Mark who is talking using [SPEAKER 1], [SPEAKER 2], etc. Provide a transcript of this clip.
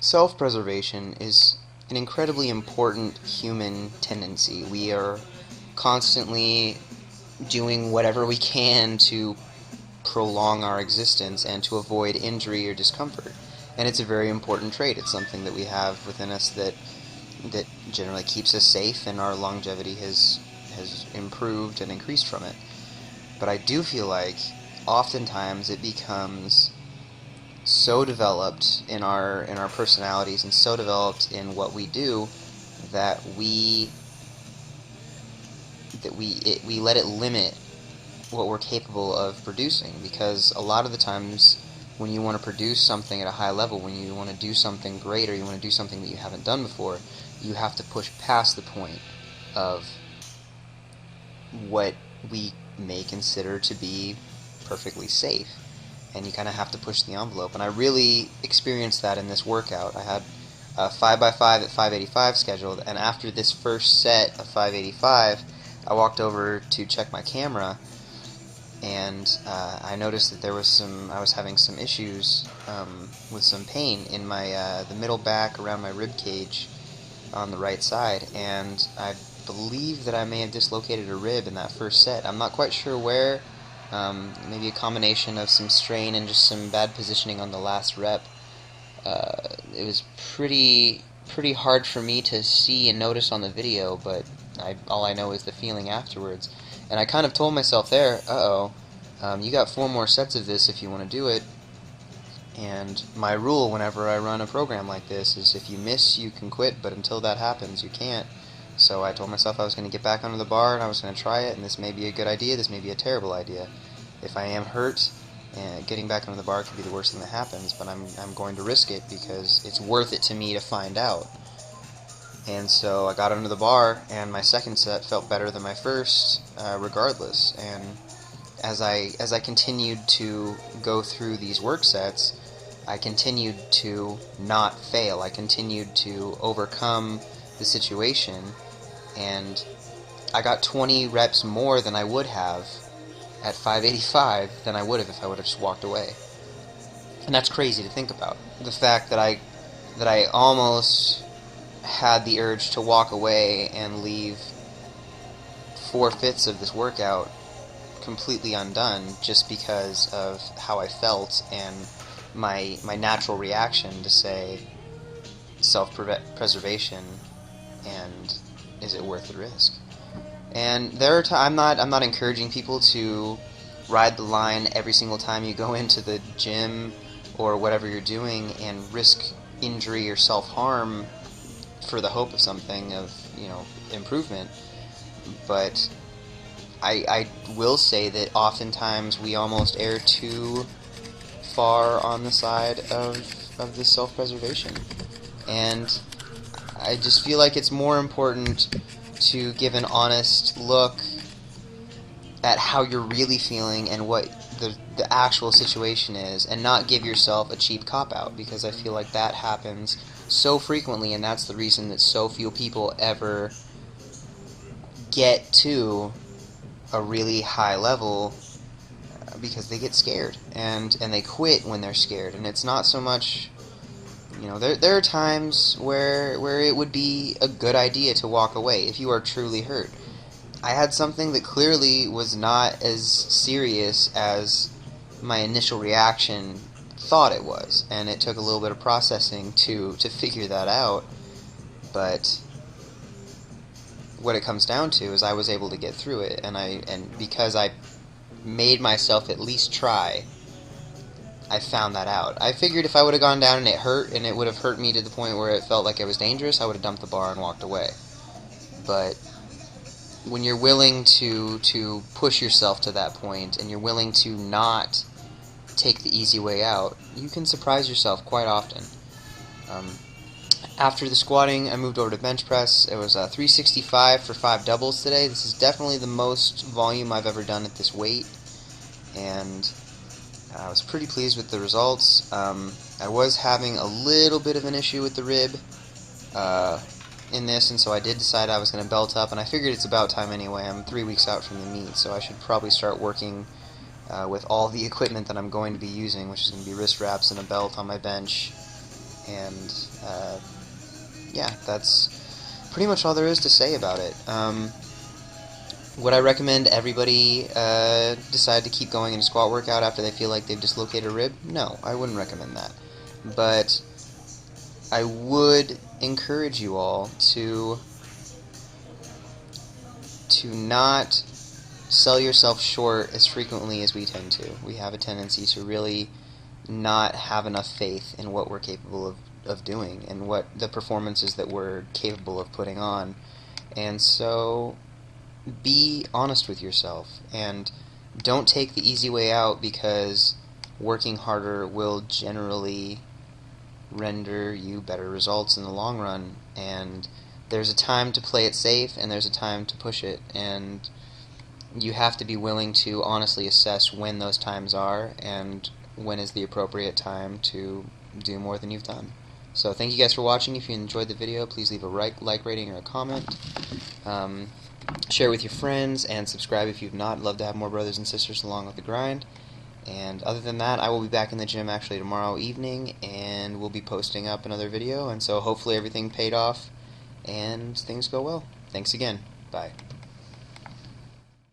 [SPEAKER 1] Self-preservation is an incredibly important human tendency. We are constantly doing whatever we can to prolong our existence and to avoid injury or discomfort. And it's a very important trait. It's something that we have within us that generally keeps us safe, and our longevity has improved and increased from it. But I do feel like oftentimes it becomes so developed in our personalities and so developed in what we do that we let it limit what we're capable of producing, because a lot of the times when you want to produce something at a high level, when you want to do something great or you want to do something that you haven't done before, you have to push past the point of what we may consider to be perfectly safe, and you kind of have to push the envelope. And I really experienced that in this workout. I had a 5x5 at 585 scheduled, and after this first set of 585, I walked over to check my camera, and I noticed that I was having some issues with some pain in my the middle back around my rib cage on the right side, and I believe that I may have dislocated a rib in that first set. I'm not quite sure where. Maybe a combination of some strain and just some bad positioning on the last rep. It was pretty hard for me to see and notice on the video, but all I know is the feeling afterwards. And I kind of told myself there, uh-oh, you got 4 more sets of this if you want to do it. And my rule whenever I run a program like this is if you miss, you can quit, but until that happens, you can't. So I told myself I was going to get back onto the bar and I was going to try it, and this may be a good idea, this may be a terrible idea. If I am hurt, getting back onto the bar could be the worst thing that happens, but I'm going to risk it because it's worth it to me to find out. And so I got under the bar, and my second set felt better than my first, regardless. And as I continued to go through these work sets, I continued to not fail. I continued to overcome the situation, and I got 20 reps more than I would have at 585 than I would have if I would have just walked away. And that's crazy to think about. The fact that I almost had the urge to walk away and leave 4/5 of this workout completely undone just because of how I felt and my natural reaction to say self-preservation and is it worth the risk? And there are I'm not encouraging people to ride the line every single time you go into the gym or whatever you're doing and risk injury or self-harm for the hope of something of, improvement. But I will say that oftentimes we almost err too far on the side of this self-preservation. And I just feel like it's more important to give an honest look at how you're really feeling and what the actual situation is, and not give yourself a cheap cop-out, because I feel like that happens so frequently, and that's the reason that so few people ever get to a really high level, because they get scared, and they quit when they're scared. And it's not so much, there are times where it would be a good idea to walk away if you are truly hurt. I had something that clearly was not as serious as my initial reaction thought it was, and it took a little bit of processing to figure that out. But what it comes down to is I was able to get through it, and because I made myself at least try, I found that out. I figured if I would have gone down and it hurt, and it would have hurt me to the point where it felt like it was dangerous, I would have dumped the bar and walked away. But when you're willing to push yourself to that point, and you're willing to not take the easy way out, you can surprise yourself quite often. After the squatting, I moved over to bench press. It was 365 for 5 doubles today. This is definitely the most volume I've ever done at this weight, and I was pretty pleased with the results. I was having a little bit of an issue with the rib in this, and so I did decide I was going to belt up, and I figured it's about time anyway. I'm 3 weeks out from the meet, so I should probably start working with all the equipment that I'm going to be using, which is going to be wrist wraps and a belt on my bench, And yeah, that's pretty much all there is to say about it. Would I recommend everybody decide to keep going in a squat workout after they feel like they've dislocated a rib? No, I wouldn't recommend that. But I would encourage you all to not sell yourself short as frequently as we tend to. We have a tendency to really not have enough faith in what we're capable of doing and what the performances that we're capable of putting on. And so be honest with yourself and don't take the easy way out, because working harder will generally render you better results in the long run. And there's a time to play it safe and there's a time to push it, and you have to be willing to honestly assess when those times are and when is the appropriate time to do more than you've done. So thank you guys for watching. If you enjoyed the video, please leave a like rating or a comment. Share with your friends and subscribe if you've not. Love to have more brothers and sisters along with the grind. And other than that, I will be back in the gym actually tomorrow evening, and we'll be posting up another video, and so hopefully everything paid off and things go well. Thanks again. Bye.